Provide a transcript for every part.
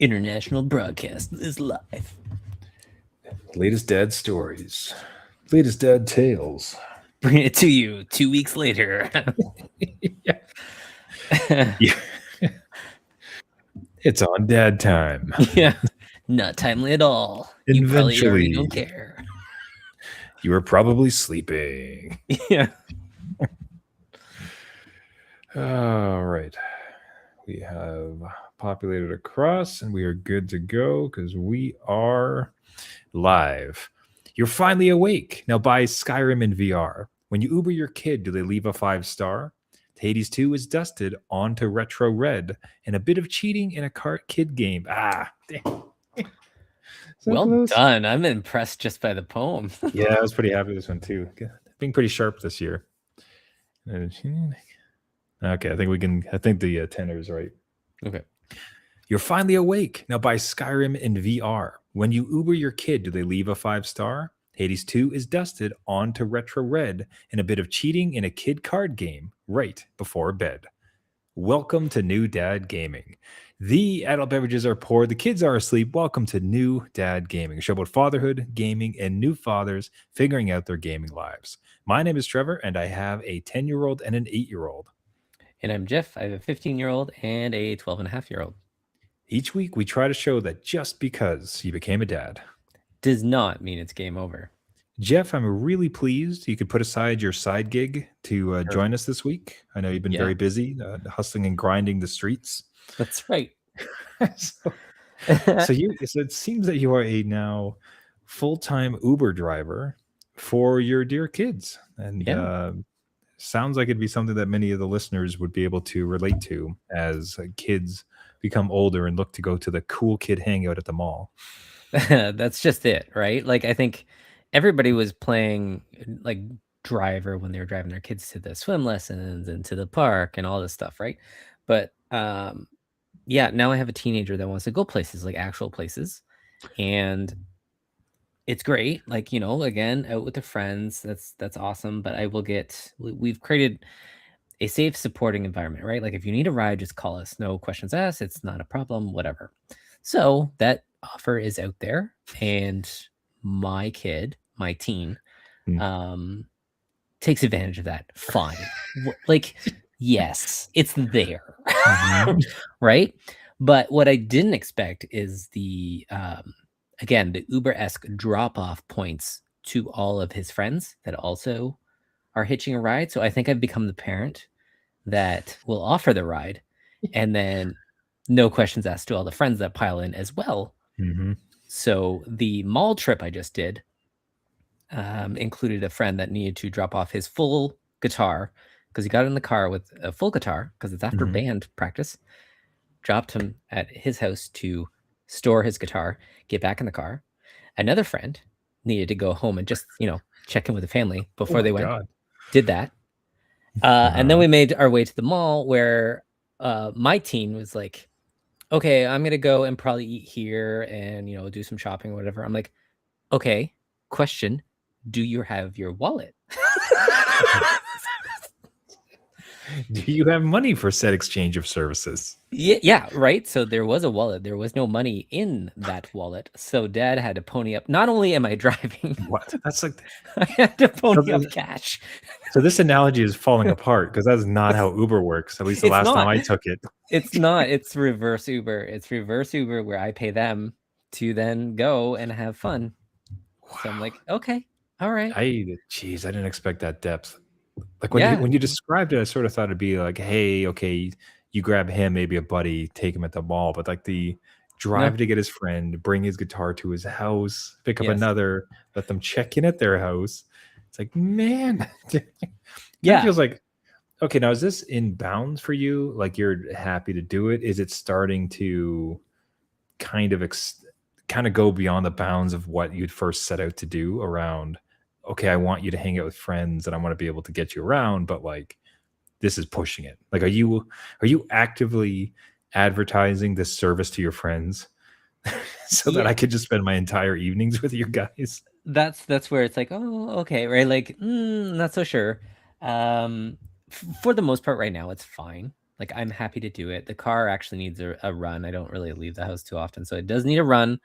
International broadcast is live. Latest dad stories. Latest dad tales. Bring it to you 2 weeks later. Yeah. It's on dad time. Yeah, not timely at all. You probably already Eventually. don't care. You were probably sleeping. Yeah. All right. We have populated across and we are good to go because we are live. You're finally awake. Now buy Skyrim in VR. When you Uber your kid, do they leave a 5-star? Hades 2 is dusted onto Retro Red and a bit of cheating in a kid game. Damn. Well done. I'm impressed just by the poem. Yeah, I was pretty happy with this one too. Being pretty sharp this year. Okay, I think the tenor is right. Okay. You're finally awake. Now buy Skyrim in VR. When you Uber your kid, do they leave a 5-star? Hades 2 is dusted onto Retro Red and a bit of cheating in a kid card game right before bed. Welcome to New Dad Gaming. The adult beverages are poured, the kids are asleep. Welcome to New Dad Gaming, a show about fatherhood, gaming, and new fathers figuring out their gaming lives. My name is Trevor, and I have a 10-year-old and an 8-year-old. And I'm Jeff. I have a 15-year-old and a 12-and-a-half-year-old. Each week, we try to show that just because you became a dad does not mean it's game over. Jeff, I'm really pleased you could put aside your side gig to join us this week. I know you've been very busy, hustling and grinding the streets. That's right. So it seems that you are a now full-time Uber driver for your dear kids, and sounds like it'd be something that many of the listeners would be able to relate to as kids become older and look to go to the cool kid hangout at the mall. That's just it, right? Like, I think everybody was playing like driver when they were driving their kids to the swim lessons and to the park and all this stuff, right? But now I have a teenager that wants to go places, like actual places, and it's great. Like, again, out with the friends, that's awesome. But we've created a safe, supporting environment, right? Like, if you need a ride, just call us, no questions asked. It's not a problem, whatever. So that offer is out there, and my kid, my teen, takes advantage of that. Fine. Like, yes, it's there. Right? But what I didn't expect is the Uber-esque drop-off points to all of his friends that also are hitching a ride. So I think I've become the parent that will offer the ride, and then no questions asked to all the friends that pile in as well. So the mall trip I just did included a friend that needed to drop off his full guitar because he got in the car with a full guitar because it's after band practice. Dropped him at his house to store his guitar, get back in the car. Another friend needed to go home and just, check in with the family before they went. God. Did that. And then we made our way to the mall where my teen was like, okay, I'm going to go and probably eat here and, do some shopping or whatever. I'm like, okay, question, do you have your wallet? Do you have money for said exchange of services? Yeah, right. So there was a wallet. There was no money in that wallet. So Dad had to pony up. Not only am I driving, what? That's like I had to pony up cash. So this analogy is falling apart because that's not how Uber works. At least the last time I took it. It's not. It's reverse Uber. It's reverse Uber where I pay them to then go and have fun. Wow. So I'm like, okay, all right. I didn't expect that depth. Like when you described it, I sort of thought it'd be like, hey, okay, you grab him, maybe a buddy, take him at the mall, but like the drive to get his friend, bring his guitar to his house, pick up another, let them check in at their house. It's like, man, it feels like, okay, now is this in bounds for you? Like you're happy to do it? Is it starting to kind of go beyond the bounds of what you'd first set out to do around? Okay, I want you to hang out with friends and I want to be able to get you around, but like this is pushing it. Like, are you actively advertising this service to your friends so that I could just spend my entire evenings with you guys? That's where it's like, oh, okay, right? Like, not so sure. For the most part right now, it's fine. Like, I'm happy to do it. The car actually needs a run. I don't really leave the house too often, so it does need a run.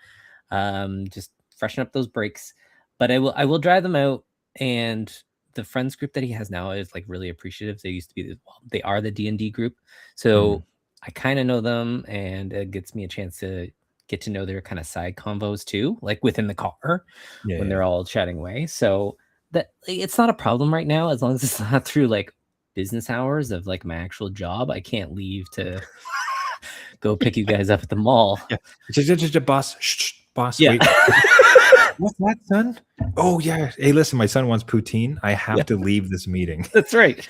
Just freshen up those brakes. But I will drive them out, and the friends group that he has now is like really appreciative. They used to be well, they are the D&D group. So I kind of know them, and it gets me a chance to get to know their kind of side convos too, like within the car when they're all chatting away. So that it's not a problem right now, as long as it's not through like business hours of like my actual job. I can't leave to go pick you guys up at the mall. Yeah. Boss, shh, boss, Yeah. wait. What's that, son? Oh, yeah. Hey, listen, my son wants poutine. I have to leave this meeting. That's right.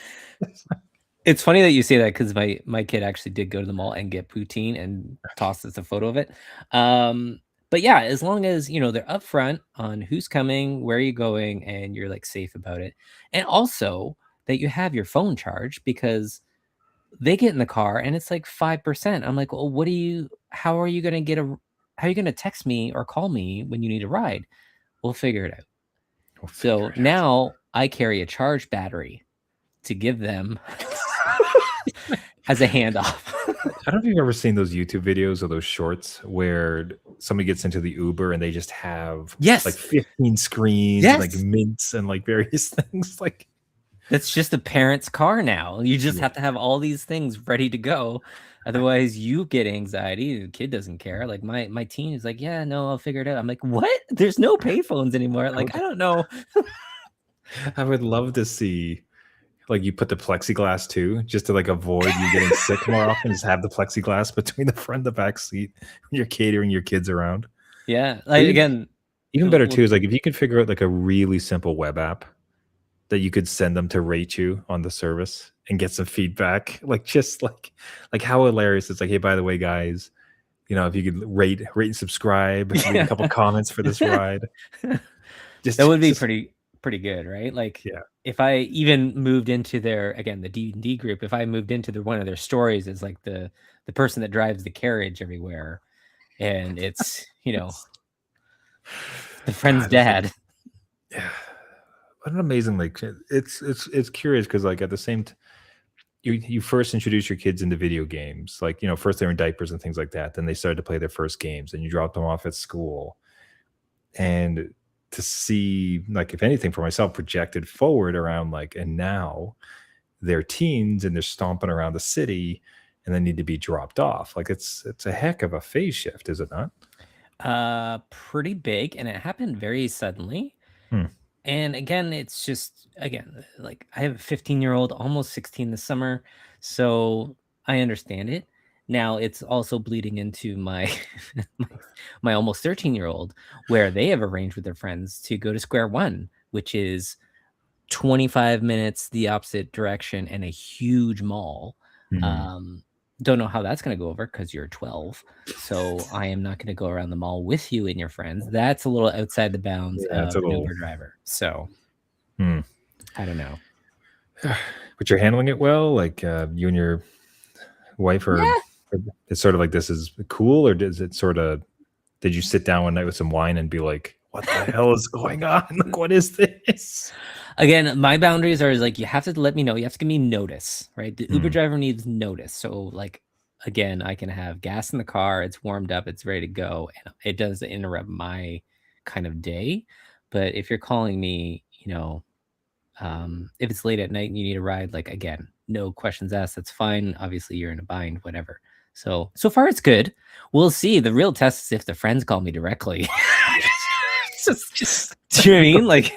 It's funny that you say that, because my kid actually did go to the mall and get poutine and tossed us a photo of it. But yeah, as long as they're upfront on who's coming, where are you going, and you're like safe about it, and also that you have your phone charged, because they get in the car and it's like 5%. I'm like, well, how are you gonna text me or call me when you need a ride? We'll figure it out. So now I carry a charged battery to give them as a handoff. I don't know if you've ever seen those YouTube videos or those shorts where somebody gets into the Uber and they just have like 15 screens, and, like mints and like various things. Like, that's just a parent's car now. You just have to have all these things ready to go. Otherwise, you get anxiety. The kid doesn't care. Like my teen is like, yeah, no, I'll figure it out. I'm like, what? There's no payphones anymore. Like, I don't know. I would love to see, like, you put the plexiglass too, just to like avoid you getting sick more often. Just have the plexiglass between the front and the back seat when you're catering your kids around. Yeah, like again, even better too is like if you could figure out like a really simple web app that you could send them to rate you on the service and get some feedback. Like, just like how hilarious it's like, hey, by the way, guys, if you could rate and subscribe, leave a couple comments for this ride. That would be pretty good, right? Like, if I even moved into the D&D group, if I moved into one of their stories as like the person that drives the carriage everywhere, and it's the friend's dad. Yeah. What an amazing, like, it's curious because like at the same you first introduce your kids into video games, like first they're in diapers and things like that, then they started to play their first games, and you drop them off at school, and to see, like, if anything for myself projected forward around like, and now they're teens and they're stomping around the city and they need to be dropped off. Like, it's a heck of a phase shift, is it not? Pretty big, and it happened very suddenly. And again, it's just, like, I have a 15-year-old, almost 16 this summer, so I understand it. Now it's also bleeding into my my almost 13-year-old, where they have arranged with their friends to go to Square One, which is 25 minutes the opposite direction and a huge mall. Don't know how that's going to go over because you're 12. So I am not going to go around the mall with you and your friends. That's a little outside the bounds of an Uber driver. So I don't know. But you're handling it well? Like, you and your wife are, it's sort of like, this is cool? Or did you sit down one night with some wine and be like, what the hell is going on? Like, what is this? Again, my boundaries are like, you have to let me know. You have to give me notice, right? The Uber driver needs notice. So like, again, I can have gas in the car. It's warmed up. It's ready to go. And it does interrupt my kind of day. But if you're calling me, if it's late at night and you need a ride, like, again, no questions asked. That's fine. Obviously, you're in a bind, whatever. So far it's good. We'll see. The real test is if the friends call me directly. Just do you know what I mean? Like,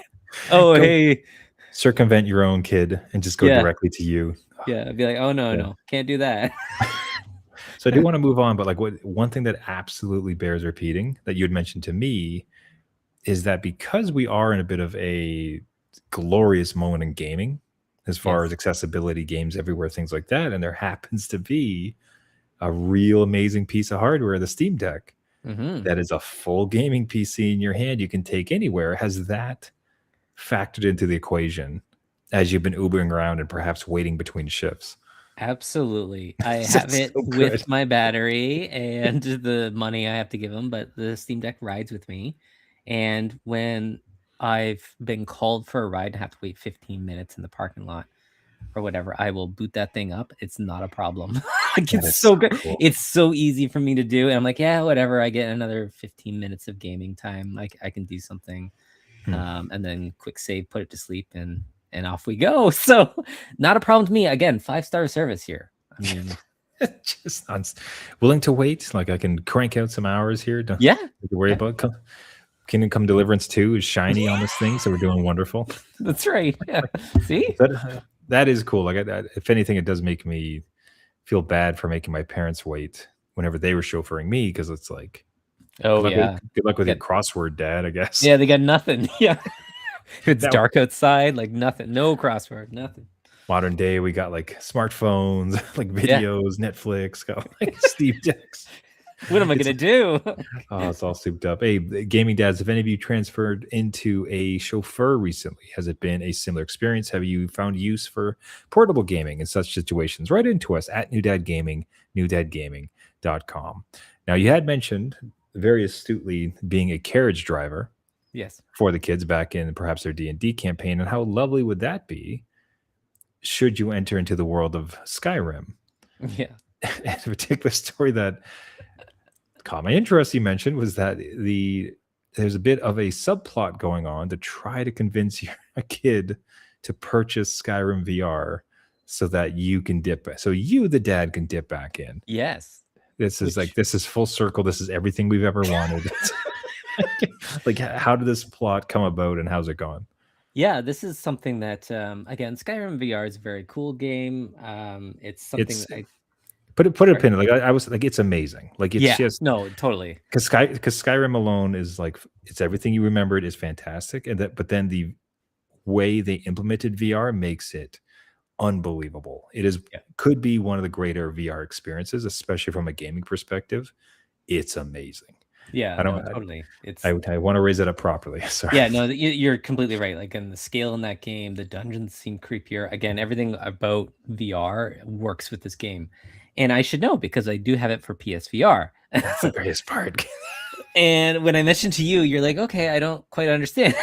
hey, circumvent your own kid and just go directly to you. Yeah, I'd be like, oh no, can't do that. So I do want to move on, but like, one thing that absolutely bears repeating that you had mentioned to me is that because we are in a bit of a glorious moment in gaming, as far as accessibility, games everywhere, things like that, and there happens to be a real amazing piece of hardware, the Steam Deck, that is a full gaming PC in your hand you can take anywhere. Has that factored into the equation as you've been Ubering around and perhaps waiting between shifts? Absolutely. I have it with my battery and the money I have to give them, but the Steam Deck rides with me. And when I've been called for a ride and have to wait 15 minutes in the parking lot, or whatever, I will boot that thing up. It's not a problem. Like, That it's is so so good. cool. It's so easy for me to do. And I'm like, yeah, whatever. I get another 15 minutes of gaming time. Like, I can do something. And then quick save, put it to sleep, and off we go. So not a problem to me. Again, 5-star service here. I mean, Just willing to wait. Like I can crank out some hours here. Don't yeah, have to worry about Kingdom Come Deliverance 2 is shiny on this thing, so we're doing wonderful. that's right. Yeah. See, that is cool. Like, if anything, it does make me feel bad for making my parents wait whenever they were chauffeuring me, because it's like, oh good yeah, luck with your crossword, Dad. I guess. yeah, they got nothing. Yeah, it's That- dark outside, like nothing, no crossword, nothing. Modern day, we got like smartphones, like videos, Netflix, got like Steam Decks. What am I gonna do? Oh, it's all souped up. Hey, gaming dads, have any of you transferred into a chauffeur recently? Has it been a similar experience? Have you found use for portable gaming in such situations? Write into us at New Dad Gaming, newdadgaming.com. Now, you had mentioned very astutely being a carriage driver Yes. for the kids back in perhaps their D&D campaign, and how lovely would that be should you enter into the world of Skyrim? Yeah. And a particular story that caught my interest you mentioned was that there's a bit of a subplot going on to try to convince a kid to purchase Skyrim VR so that you can the dad can dip back in. Yes. This is full circle. This is everything we've ever wanted. Like, how did this plot come about, and how's it gone? Yeah, this is something that again, Skyrim VR is a very cool game. It's something that put a pin in. Like, I was like, it's amazing. Like, it's just no, totally. Because Skyrim alone is like, it's everything you remembered is fantastic, but then the way they implemented VR makes it unbelievable. It could be one of the greater VR experiences, especially from a gaming perspective. It's amazing. Yeah, totally. I want to raise it up properly. Sorry. Yeah, no, you're completely right. Like, in the scale in that game, the dungeons seem creepier. Again, everything about VR works with this game, and I should know because I do have it for PSVR. That's the greatest part. And when I mentioned to you, you're like, okay, I don't quite understand.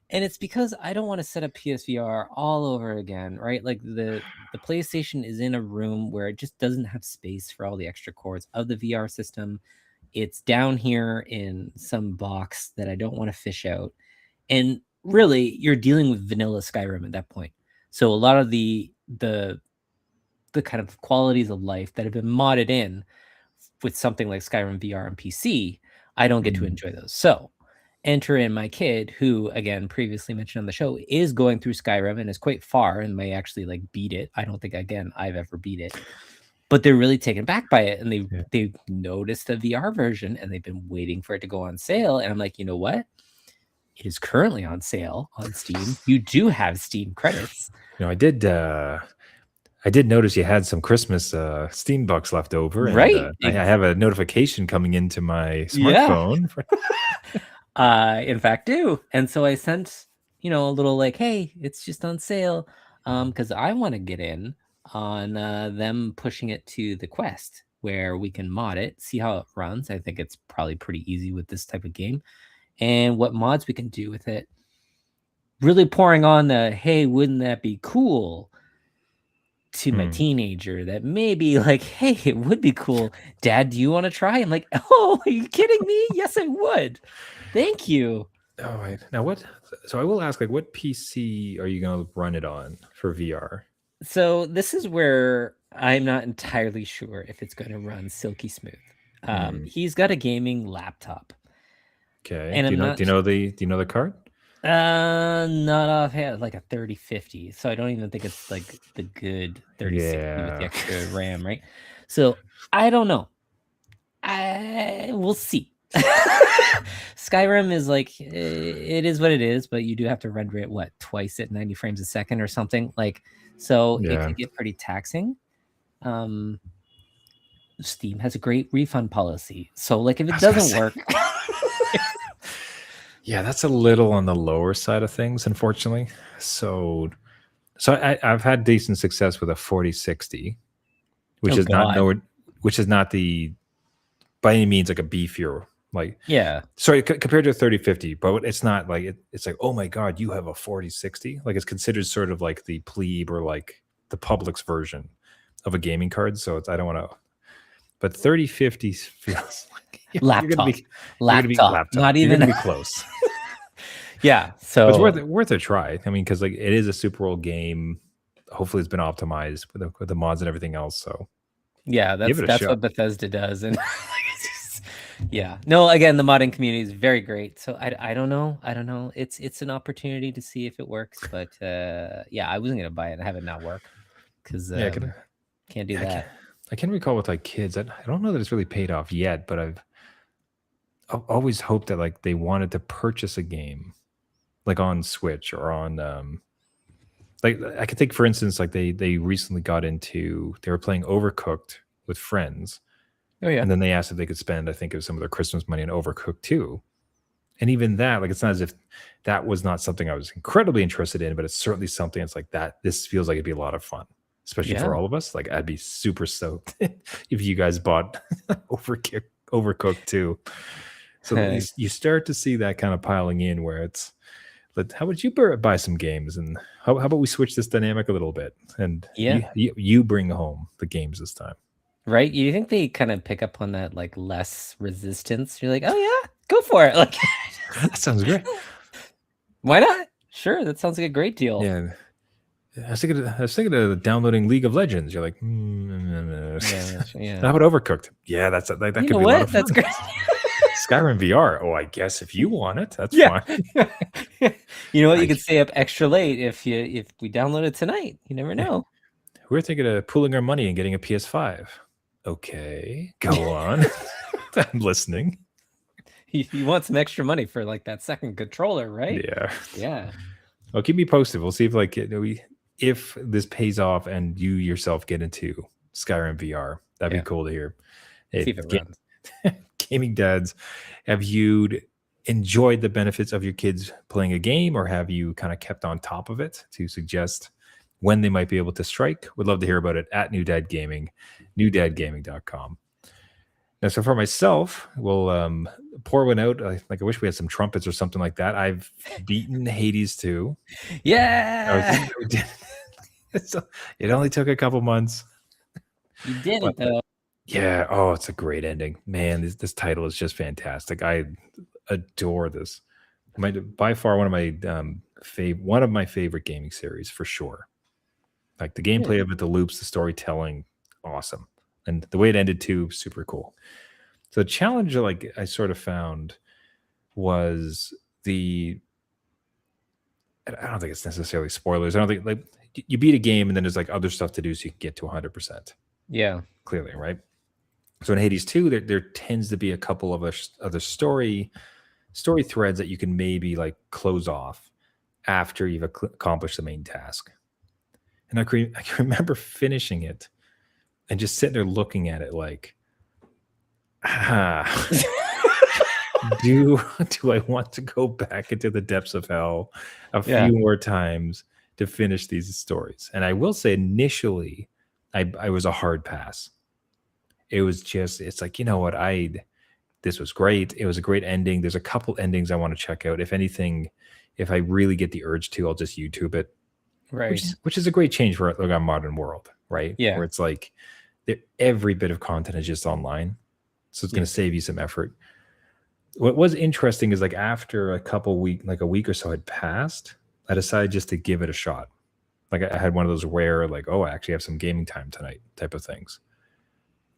And it's because I don't want to set up PSVR all over again, right? Like, the PlayStation is in a room where it just doesn't have space for all the extra cords of the VR system. It's down here in some box that I don't want to fish out. And really, you're dealing with vanilla Skyrim at that point. So a lot of the kind of qualities of life that have been modded in with something like Skyrim VR and PC, I don't get to enjoy those. So enter in my kid, who, again, previously mentioned on the show, is going through Skyrim and is quite far and may actually like beat it. I don't think, again, I've ever beat it. But they're really taken back by it, and they've noticed the VR version, and they've been waiting for it to go on sale. And I'm like, you know what? It is currently on sale on Steam. You do have Steam credits. I did notice you had some Christmas Steam bucks left over. And, right. I have a notification coming into my smartphone. Yeah. In fact, do. And so I sent, a little like, hey, it's just on sale, because I want to get in on them pushing it to the Quest, where we can mod it, see how it runs. I think it's probably pretty easy with this type of game, and what mods we can do with it. Really pouring on the, hey, wouldn't that be cool, to my teenager that maybe like, hey, it would be cool. Dad, do you want to try? I'm like, oh, are you kidding me? Yes, I would. Thank you. All right. Now what? So I will ask, like, what PC are you going to run it on for VR? So this is where I'm not entirely sure if it's going to run silky smooth. He's got a gaming laptop. Okay. And do you know the card? Not offhand, like a 3050. So I don't even think it's like the good 3060 with the extra RAM, right? So I don't know. We'll see. Skyrim is like, it is what it is, but you do have to render it twice at 90 frames a second or something, like, so it can get pretty taxing. Steam has a great refund policy, so like, if it doesn't work, yeah, that's a little on the lower side of things, unfortunately. So I've had decent success with a 4060, which is not the by any means like a beefier Like, Yeah. sorry, compared to a 3050, but it's not like it's like, oh my god, you have a 4060. Like, it's considered sort of like the plebe or like the public's version of a gaming card. So I don't want to, but 3050 feels like Laptop. you're gonna be laptop. Not You're even gonna be close. Yeah. But So it's worth a try. I mean, because like it is a super old game. Hopefully, it's been optimized with the mods and everything else. So yeah, give it a that's shot. what Bethesda does. And yeah. No, again, the modding community is very great. So I don't know. It's an opportunity to see if it works. But yeah, I wasn't gonna buy it and have it not work. Because can't do that. I can't recall with like kids. I don't know that it's really paid off yet, but I've always hoped that like they wanted to purchase a game like on Switch or on like I could think for instance, like they recently got into, they were playing Overcooked with friends. Oh yeah. And then they asked if they could spend, I think it was some of their Christmas money on Overcooked 2. And even that, like, it's not as if that was not something I was incredibly interested in, but it's certainly something that's like that. This feels like it'd be a lot of fun, especially for all of us. Like, I'd be super stoked if you guys bought Overcooked 2. So you start to see that kind of piling in where it's, but how would you buy some games, and how about we switch this dynamic a little bit, and you bring home the games this time, right? You think they kind of pick up on that, like less resistance? You're like, oh yeah, go for it. Like that sounds great. Why not? Sure, that sounds like a great deal. Yeah. I was thinking of downloading League of Legends. You're like, yeah. How about Overcooked? Yeah, that could be a lot of fun. That's great. Skyrim VR. Oh, I guess if you want it, that's fine. You know what? You could stay up extra late if we download it tonight. You never know. We're thinking of pooling our money and getting a PS5. Okay, go on. I'm listening. You want some extra money for like that second controller, right? Yeah. Well, keep me posted. We'll see if this pays off and you yourself get into Skyrim VR. That'd be cool to hear. See if it runs. Gaming dads, have you enjoyed the benefits of your kids playing a game, or have you kind of kept on top of it to suggest when they might be able to strike? Would love to hear about it at New Dad Gaming, newdadgaming.com. Now, so for myself, we'll pour one out. I wish we had some trumpets or something like that. I've beaten Hades 2. Yeah. It only took a couple months. You did it though. Yeah. Oh, it's a great ending, man. This title is just fantastic. I adore this. By far one of my favorite gaming series for sure. Like the gameplay of it, the loops, the storytelling, awesome, and the way it ended too, super cool. So the challenge, like I sort of found, was I don't think it's necessarily spoilers. I don't think, like, you beat a game and then there's like other stuff to do so you can get to 100%. Yeah, clearly, right? So in Hades 2, there tends to be a couple of other story threads that you can maybe like close off after you've accomplished the main task. And I can remember finishing it and just sitting there looking at it like, do I want to go back into the depths of hell a few more times to finish these stories? And I will say initially, I was a hard pass. It was just, it's like, you know what, this was great. It was a great ending. There's a couple endings I want to check out. If anything, if I really get the urge to, I'll just YouTube it. Right. Which is a great change for like a modern world, right? Yeah. Where it's like every bit of content is just online. So it's going to save you some effort. What was interesting is like after a week or so had passed, I decided just to give it a shot. Like I had one of those rare, like, oh, I actually have some gaming time tonight type of things.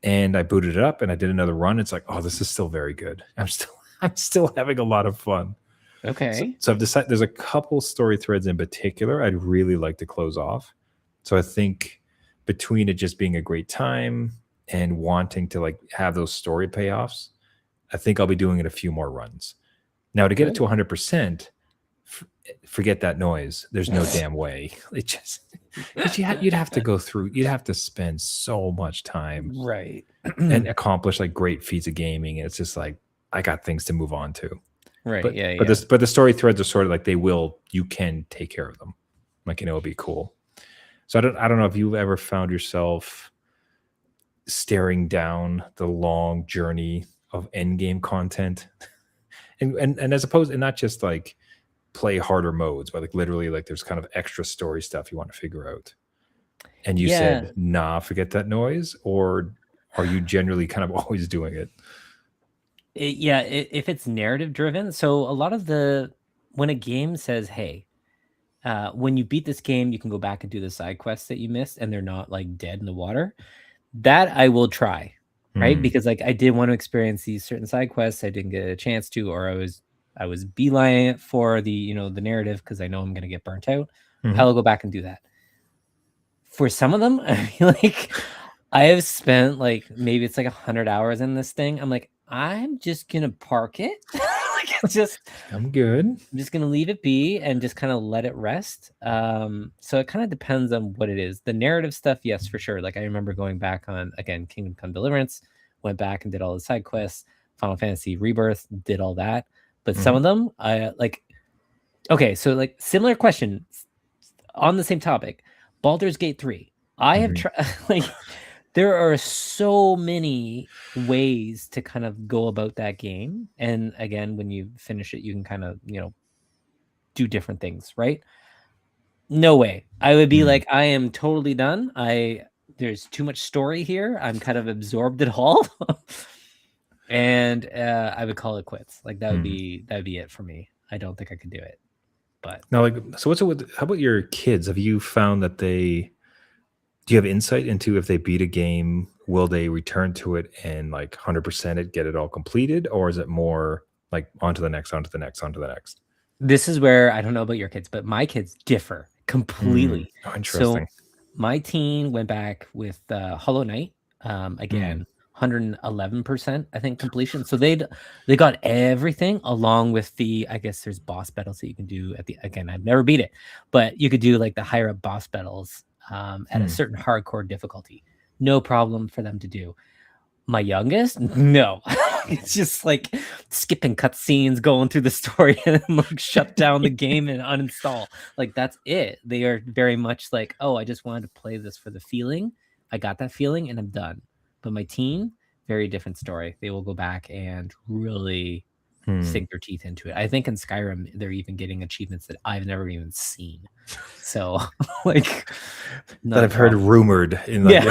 And I booted it up and I did another run. It's like, oh, this is still very good. I'm still having a lot of fun. Okay. So I've decided there's a couple story threads in particular I'd really like to close off. So I think between it just being a great time and wanting to like have those story payoffs, I think I'll be doing it a few more runs. Now to get it to 100%, forget that noise. There's no damn way. It just, you'd have to go through, you'd have to spend so much time, right, and accomplish like great feats of gaming. And it's just like, I got things to move on to. Right. But the story threads are sort of like you can take care of them. Like, it'll be cool. So I don't know if you've ever found yourself staring down the long journey of end game content, and as opposed, and not just like play harder modes, but like literally like there's kind of extra story stuff you want to figure out. And you said, nah, forget that noise, or are you generally kind of always doing it? If it's narrative driven. So a lot of when a game says, hey, when you beat this game, you can go back and do the side quests that you missed, and they're not like dead in the water. That I will try, right? Because like I did want to experience these certain side quests, I didn't get a chance to, or I was beelining it for the the narrative because I know I'm gonna get burnt out. I'll go back and do that. For some of them, I feel like I have spent like maybe it's like 100 hours in this thing. I'm like, I'm just gonna park it. Like it's just I'm good. I'm just gonna leave it be and just kind of let it rest. So it kind of depends on what it is. The narrative stuff, yes, for sure. Like I remember going back on again Kingdom Come Deliverance, went back and did all the side quests. Final Fantasy Rebirth, did all that. But some of them, I like. Okay, so like similar question on the same topic. Baldur's Gate 3. I have tried like. There are so many ways to kind of go about that game. And again, when you finish it, you can kind of, do different things, right? No way. I would be like, I am totally done. There's too much story here. I'm kind of absorbed it all. And I would call it quits. Like that would be it for me. I don't think I could do it. But now, like, so what's it with? How about your kids? Have you found that do you have insight into if they beat a game, will they return to it and like 100% it, get it all completed? Or is it more like on to the next, on to the next, on to the next? This is where I don't know about your kids, but my kids differ completely. Oh, interesting. So my teen went back with Hollow Knight. Again, 111%, I think, completion. So they got everything along with I guess there's boss battles that you can do again, I've never beat it, but you could do like the higher up boss battles at a certain hardcore difficulty. No problem for them to do. My youngest, no. It's just like skipping cutscenes, going through the story, and then like shut down the game and uninstall. Like that's it. They are very much like, oh, I just wanted to play this for the feeling. I got that feeling and I'm done. But my teen, very different story. They will go back and really sink their teeth into it. I think in Skyrim, they're even getting achievements that I've never even seen. So, like, that I've heard rumored in like,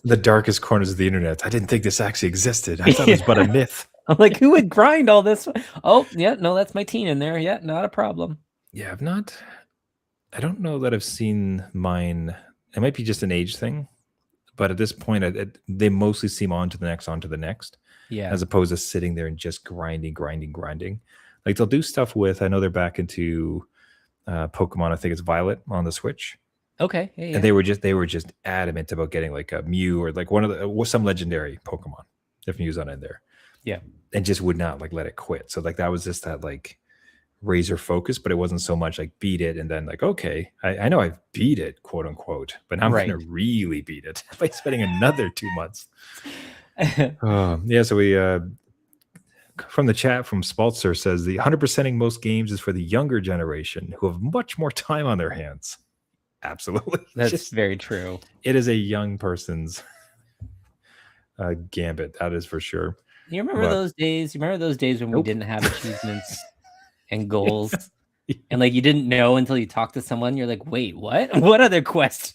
the darkest corners of the internet. I didn't think this actually existed. I thought it was but a myth. I'm like, who would grind all this? Oh, yeah, no, that's my teen in there. Yeah, not a problem. Yeah, I don't know that I've seen mine. It might be just an age thing, but at this point, they mostly seem on to the next. Yeah. As opposed to sitting there and just grinding. Like they'll do stuff with, I know they're back into Pokemon. I think it's Violet on the Switch. Okay. Yeah. And they were just adamant about getting like a Mew or like some legendary Pokemon. If Mew's on in there. Yeah. And just would not like let it quit. So like that was just that like razor focus, but it wasn't so much like beat it and then like, okay, I know I've beat it, quote unquote, but now I'm going to really beat it by spending another 2 months. Yeah, so we from the chat from Spaltzer says the 100%ing most games is for the younger generation who have much more time on their hands. Absolutely. That's very true. It is a young person's gambit, that is for sure. You remember those days? You remember those days when we didn't have achievements and goals? And like you didn't know until you talked to someone, you're like, wait, what? What other quest?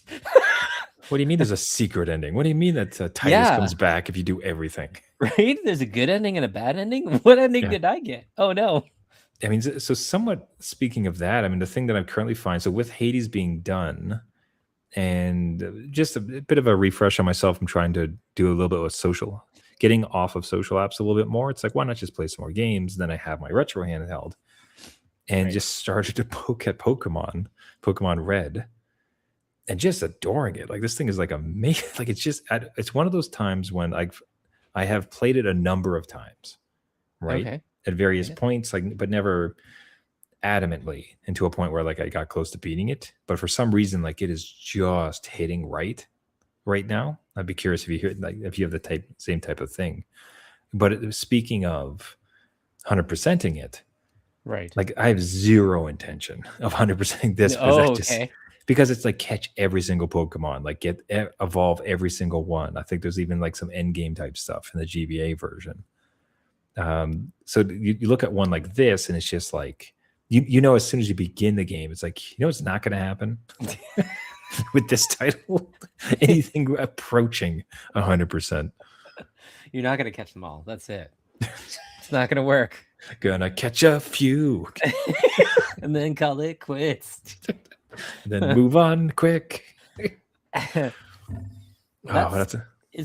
What do you mean there's a secret ending? What do you mean that Titus comes back if you do everything? Right? There's a good ending and a bad ending? What ending did I get? Oh, no. I mean, so somewhat speaking of that, I mean, the thing that I'm currently finding, so with Hades being done and just a bit of a refresh on myself, I'm trying to do a little bit with getting off of social apps a little bit more. It's like, why not just play some more games? Then I have my retro handheld and just started to poke at Pokemon Red. And just adoring it. Like this thing is like amazing. Like it's one of those times when I have played it a number of times, right? Okay. At various points, like, but never adamantly, and to a point where like I got close to beating it. But for some reason, like it is just hitting right now. I'd be curious if you hear like if you have the same type of thing. But speaking of 100%ing it, right? Like I have zero intention of 100%ing this. Oh, okay. because it's like catch every single Pokemon, like evolve every single one. I think there's even like some end game type stuff in the GBA version. So you look at one like this, and it's just like you know as soon as you begin the game, it's like it's not going to happen with this title. Anything approaching 100%. You're not gonna catch them all. That's it. It's not gonna work. Gonna catch a few, and then call it quits. Then move on quick. Is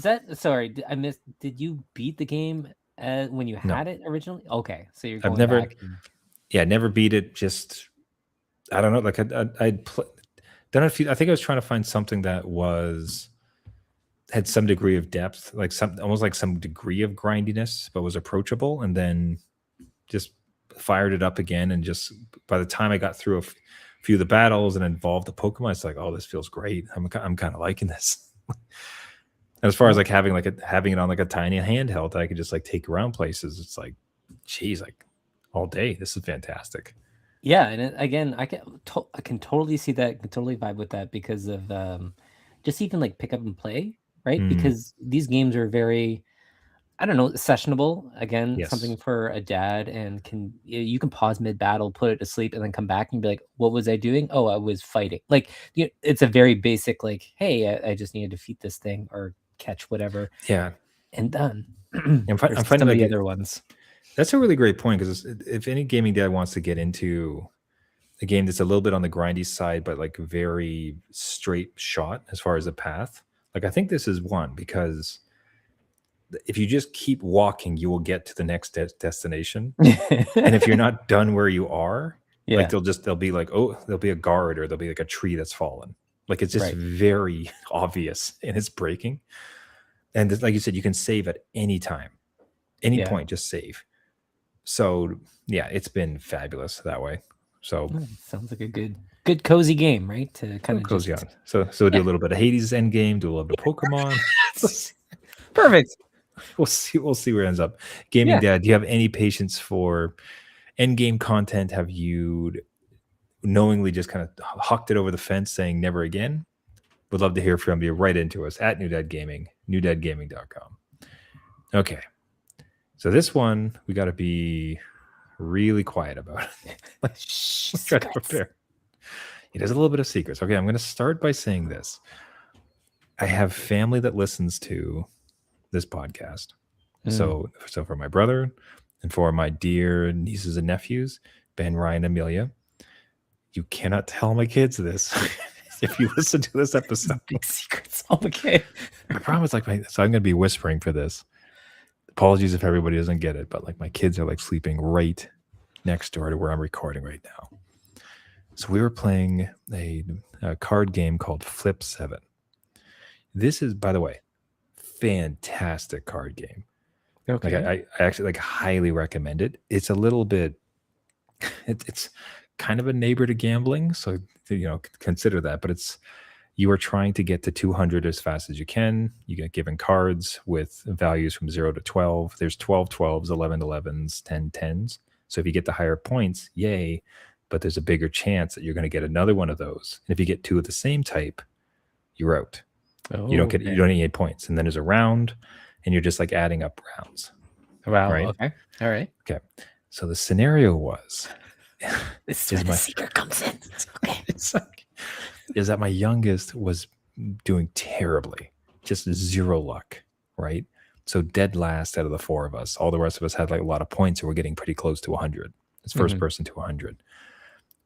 that sorry? I missed. Did you beat the game when you had it originally? Okay, so you're. Going back and... never beat it. Just I don't know. Like I'd don't know if I think I was trying to find something that had some degree of depth, like almost like some degree of grindiness, but was approachable, and then just fired it up again. And just by the time I got through a few of the battles and involved the Pokemon, it's like, oh, this feels great. I'm kind of liking this. As far as like having it on like a tiny handheld that I could just like take around places, it's like, geez, like all day. This is fantastic. Yeah, and again, I can totally see that. I can totally vibe with that because of just even like pick up and play, right? Because these games are very, I don't know, sessionable. Again, something for a dad, and you can pause mid battle, put it to sleep, and then come back and be like, "What was I doing? Oh, I was fighting." Like, it's a very basic, like, "Hey, I just need to defeat this thing or catch whatever." Yeah, and done. I'm finding the other ones. That's a really great point, because if any gaming dad wants to get into a game that's a little bit on the grindy side, but like very straight shot as far as the path, like I think this is one, because if you just keep walking, you will get to the next destination. And if you're not done where you are, like there'll be like, oh, there'll be a guard, or there'll be like a tree that's fallen. Like it's just very obvious, and it's breaking. And like you said, you can save at any time, any point, just save. So yeah, it's been fabulous that way. So sounds like a good cozy game, right? To kind of cozy on. So do a little bit of Hades end game, do a little bit of Pokemon. Perfect. We'll see where it ends up. Gaming Dad, do you have any patience for end game content? Have you knowingly just kind of hucked it over the fence, saying never again? Would love to hear from you. Right into us at New Dad Gaming, newdadgaming.com. Okay. So this one, we got to be really quiet about it. Let's try to prepare. It has a little bit of secrets. Okay, I'm going to start by saying this. I have family that listens to this podcast. So for my brother and for my dear nieces and nephews, Ben, Ryan, Amelia, you cannot tell my kids this. If you listen to this episode. Big secrets. Okay. I promise, so I'm going to be whispering for this. Apologies if everybody doesn't get it, but like my kids are like sleeping right next door to where I'm recording right now. So we were playing a card game called Flip 7. This is, by the way, fantastic card game. Okay. Like I actually like highly recommend it. It's a little bit, it's kind of a neighbor to gambling, so consider that. But you are trying to get to 200 as fast as you can. You get given cards with values from 0 to 12. There's 12 12s, 11 11s, 10 10s. So if you get the higher points, yay! But there's a bigger chance that you're going to get another one of those. And if you get two of the same type, you're out. Oh, you don't get 8 points. And then there's a round, and you're just like adding up rounds. Wow. Right? Okay. All right. Okay. So the scenario was. This is where the secret comes in. Okay. Is that my youngest was doing terribly, just zero luck, right? So dead last out of the four of us. All the rest of us had like a lot of points, and we're getting pretty close to 100. It's first person to 100.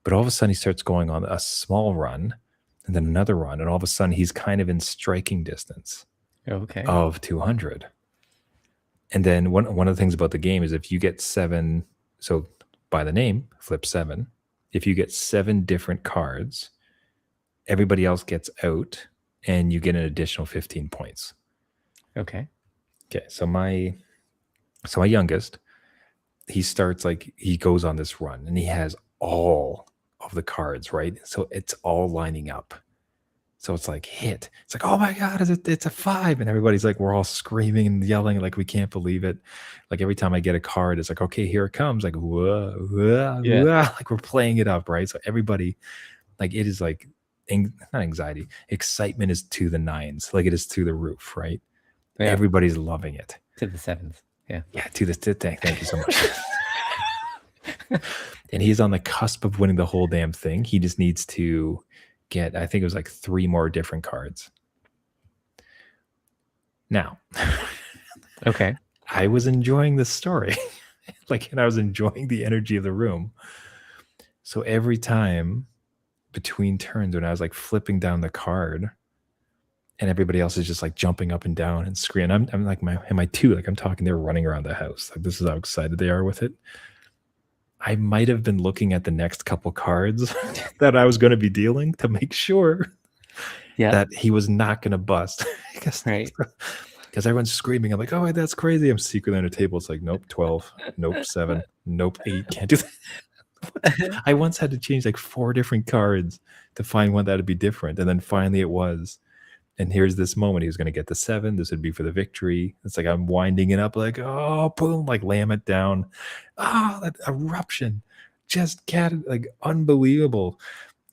But all of a sudden he starts going on a small run, and then another run, and all of a sudden he's kind of in striking distance of 200. And then one of the things about the game is if you get 7, so by the name, Flip 7, if you get 7 different cards, everybody else gets out, and you get an additional 15 points. Okay. So my youngest, he starts he goes on this run, and he has all of the cards, right? So it's all lining up. So it's like hit. It's like, oh my God, it's a 5. And everybody's like, we're all screaming and yelling, like we can't believe it. Like every time I get a card, it's like, okay, here it comes. Like, whoa, whoa, whoa. Like we're playing it up, right? So everybody, like it is like not anxiety, excitement is to the nines, like it is to the roof, right? Yeah. Everybody's loving it. To the sevens. Yeah. Yeah, thank you so much. And he's on the cusp of winning the whole damn thing. He just needs to get, I think it was like 3 more different cards. Now, okay, I was enjoying the story, and I was enjoying the energy of the room. So every time between turns, when I was like flipping down the card, and everybody else is just like jumping up and down and screaming, I'm like, am I too? Like I'm talking, they're running around the house. Like this is how excited they are with it. I might have been looking at the next couple cards that I was going to be dealing to make sure that he was not going to bust. Right. Because everyone's screaming. I'm like, oh, that's crazy. I'm secretly on a table. It's like, nope, 12, nope, 7, nope, 8. Can't do that. I once had to change like 4 different cards to find one that would be different. And then finally it was. And here's this moment. He was going to get the 7. This would be for the victory. It's like I'm winding it up like, oh, boom, like lamb it down. Ah, that eruption. Just like unbelievable.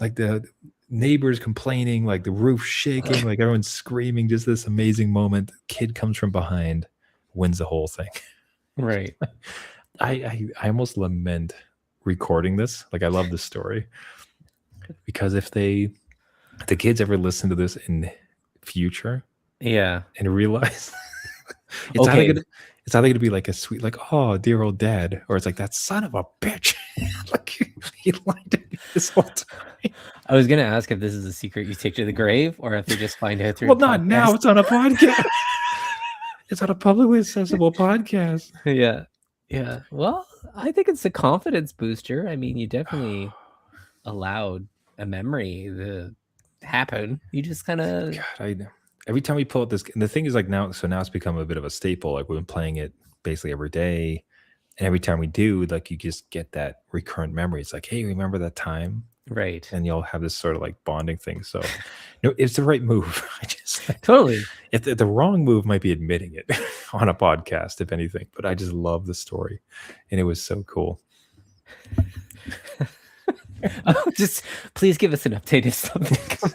Like the neighbors complaining, like the roof shaking, like everyone's screaming. Just this amazing moment. Kid comes from behind, wins the whole thing. Right. I almost lament recording this. Like I love this story. Because if the kids ever listen to this in future and realize it's either gonna be like a sweet, like, oh, dear old dad, or it's like that son of a bitch. Like he lied to me this whole time. I was gonna ask if this is a secret you take to the grave, or if they just find out through. Well, not now. It's on a podcast. It's on a publicly accessible podcast. Yeah. Well, I think it's a confidence booster. I mean, you definitely allowed a memory to happen. You just kind of. Every time we pull up this, and the thing is like now it's become a bit of a staple. Like we've been playing it basically every day. And every time we do, like you just get that recurrent memory. It's like, hey, remember that time? Right. And you'll have this sort of like bonding thing. So no, it's the right move. I just totally. If the wrong move might be admitting it on a podcast, if anything. But I just love the story. And it was so cool. Just please give us an update if something comes.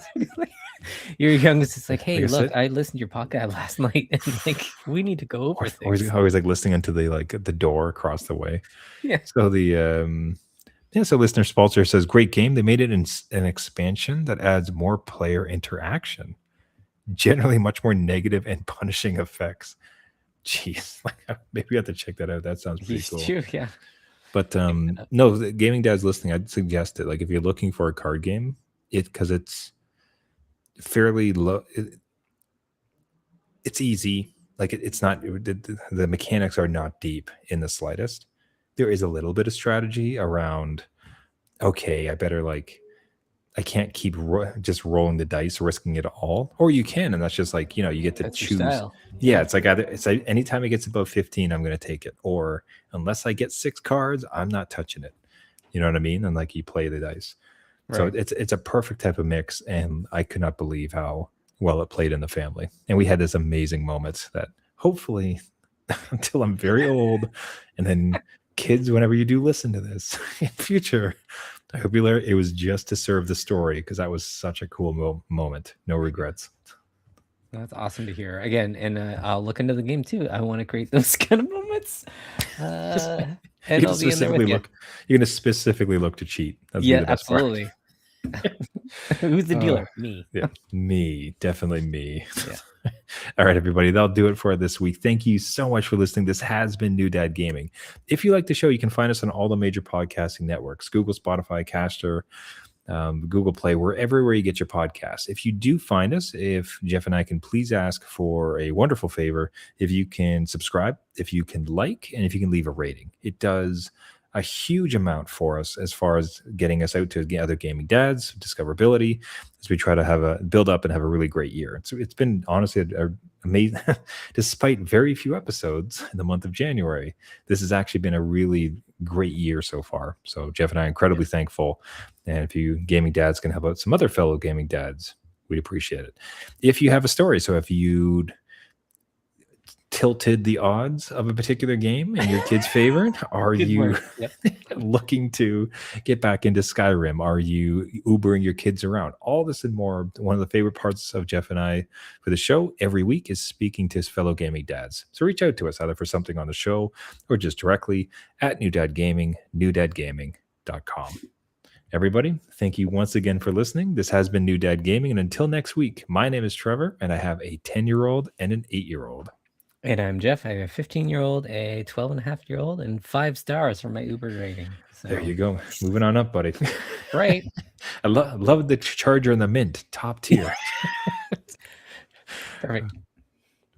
Your youngest is like, hey, look, I listened to your podcast last night, and like we need to go over things. Always like listening into the door across the way. Yeah. So so listener Spalter says, great game. They made it an expansion that adds more player interaction, generally much more negative and punishing effects. Jeez, like maybe we have to check that out. That sounds pretty cool. True, yeah. But no, the gaming dads listening, I'd suggest it. Like if you're looking for a card game, because it's fairly low, it's easy. Like it's not, the mechanics are not deep in the slightest. There is a little bit of strategy around, okay, I can't keep just rolling the dice, risking it all. Or you can, and that's just like, you get to choose. Yeah, it's like anytime it gets above 15, I'm going to take it. Or unless I get 6 cards, I'm not touching it. You know what I mean? And like you play the dice. Right. So it's a perfect type of mix, and I could not believe how well it played in the family. And we had this amazing moment that hopefully until I'm very old, and then kids, whenever you do listen to this in future, I hope you learn it was just to serve the story, because that was such a cool moment. No regrets. That's awesome to hear. Again, and I'll look into the game too. I want to create those kind of moments. And I'll be in there with you. You're going to specifically look to cheat. That's absolutely. Who's the dealer? Me. Yeah, me. Definitely me. Yeah. All right, everybody. That'll do it for this week. Thank you so much for listening. This has been New Dad Gaming. If you like the show, you can find us on all the major podcasting networks: Google, Spotify, Caster, Google Play, wherever you get your podcasts. If you do find us, if Jeff and I can please ask for a wonderful favor, if you can subscribe, if you can like, and if you can leave a rating. It does a huge amount for us as far as getting us out to other gaming dads, discoverability, as we try to build up and have a really great year. It's been honestly amazing. Despite very few episodes in the month of January, this has actually been a really great year so far. So Jeff and I are incredibly thankful. And if you gaming dads can help out some other fellow gaming dads, we'd appreciate it. If you have a story, so if you'd tilted the odds of a particular game in your kid's favor? Are Good you word. Yep. looking to get back into Skyrim? Are you Ubering your kids around? All this and more. One of the favorite parts of Jeff and I for the show every week is speaking to his fellow gaming dads. So reach out to us either for something on the show or just directly at New Dad Gaming, newdadgaming.com. Everybody, thank you once again for listening. This has been New Dad Gaming. And until next week, my name is Trevor, and I have a 10-year-old and an 8-year-old. And I'm Jeff. I have a 15-year-old, a 12-and-a-half-year-old, and 5 stars for my Uber rating. So. There you go. Moving on up, buddy. Right. I love the charger and the mint. Top tier. Perfect.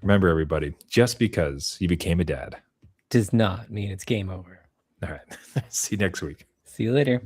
Remember, everybody, just because you became a dad does not mean it's game over. All right. See you next week. See you later.